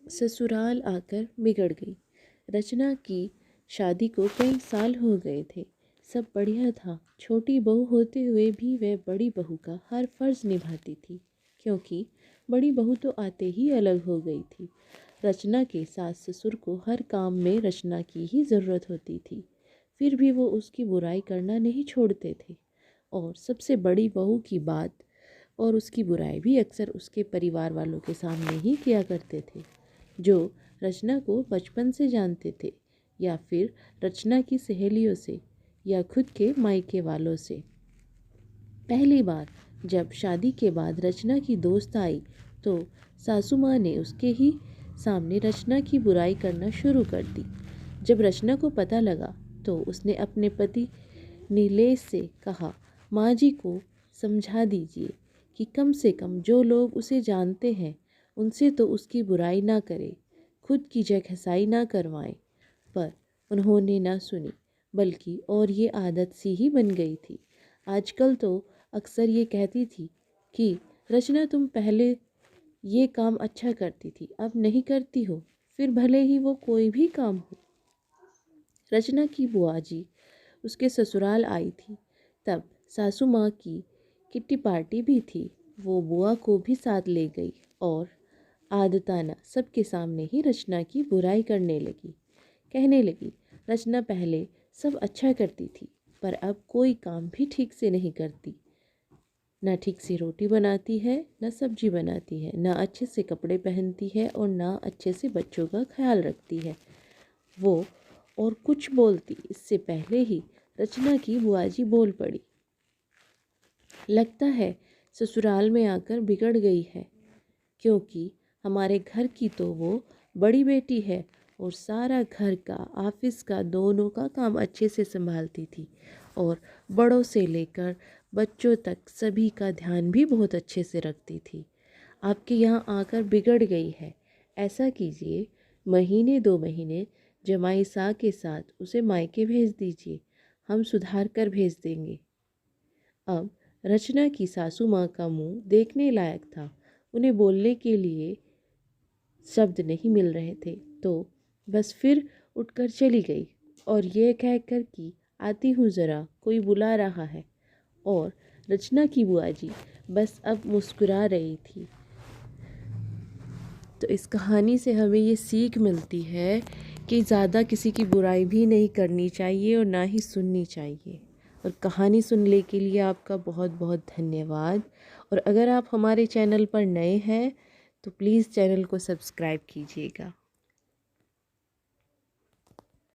ससुराल आकर बिगड़ गई। रचना की शादी को कई साल हो गए थे। सब बढ़िया था। छोटी बहू होते हुए भी वह बड़ी बहू का हर फर्ज निभाती थी, क्योंकि बड़ी बहू तो आते ही अलग हो गई थी। रचना के सास ससुर को हर काम में रचना की ही ज़रूरत होती थी, फिर भी वो उसकी बुराई करना नहीं छोड़ते थे। और सबसे बड़ी बहू की बात और उसकी बुराई भी अक्सर उसके परिवार वालों के सामने ही किया करते थे, जो रचना को बचपन से जानते थे, या फिर रचना की सहेलियों से, या खुद के मायके वालों से। पहली बार जब शादी के बाद रचना की दोस्त आई तो सासू माँ ने उसके ही सामने रचना की बुराई करना शुरू कर दी। जब रचना को पता लगा तो उसने अपने पति नीलेश से कहा, माँ जी को समझा दीजिए कि कम से कम जो लोग उसे जानते हैं उनसे तो उसकी बुराई ना करे, खुद की जगहसाई ना करवाएं। पर उन्होंने ना सुनी, बल्कि और ये आदत सी ही बन गई थी। आजकल तो अक्सर ये कहती थी कि रचना तुम पहले ये काम अच्छा करती थी, अब नहीं करती हो, फिर भले ही वो कोई भी काम हो। रचना की बुआ जी उसके ससुराल आई थी, तब सासू माँ की किट्टी पार्टी भी थी। वो बुआ को भी साथ ले गई और आदताना सबके सामने ही रचना की बुराई करने लगी। कहने लगी, रचना पहले सब अच्छा करती थी, पर अब कोई काम भी ठीक से नहीं करती। ना ठीक से रोटी बनाती है, ना सब्जी बनाती है, ना अच्छे से कपड़े पहनती है और ना अच्छे से बच्चों का ख्याल रखती है। वो और कुछ बोलती इससे पहले ही रचना की बुआजी बोल पड़ी, लगता है ससुराल में आकर बिगड़ गई है, क्योंकि हमारे घर की तो वो बड़ी बेटी है और सारा घर का ऑफिस का दोनों का काम अच्छे से संभालती थी और बड़ों से लेकर बच्चों तक सभी का ध्यान भी बहुत अच्छे से रखती थी। आपके यहाँ आकर बिगड़ गई है। ऐसा कीजिए, महीने 2 महीने जमाई सा के साथ उसे मायके भेज दीजिए, हम सुधार कर भेज देंगे। अब रचना की सासू माँ का मुंह देखने लायक था। उन्हें बोलने के लिए शब्द नहीं मिल रहे थे, तो बस फिर उठकर चली गई और ये कहकर कि आती हूँ ज़रा, कोई बुला रहा है। और रचना की बुआ जी बस अब मुस्कुरा रही थी। तो इस कहानी से हमें ये सीख मिलती है कि ज़्यादा किसी की बुराई भी नहीं करनी चाहिए और ना ही सुननी चाहिए। और कहानी सुनने के लिए आपका बहुत बहुत धन्यवाद। और अगर आप हमारे चैनल पर नए हैं तो प्लीज़ चैनल को सब्सक्राइब कीजिएगा।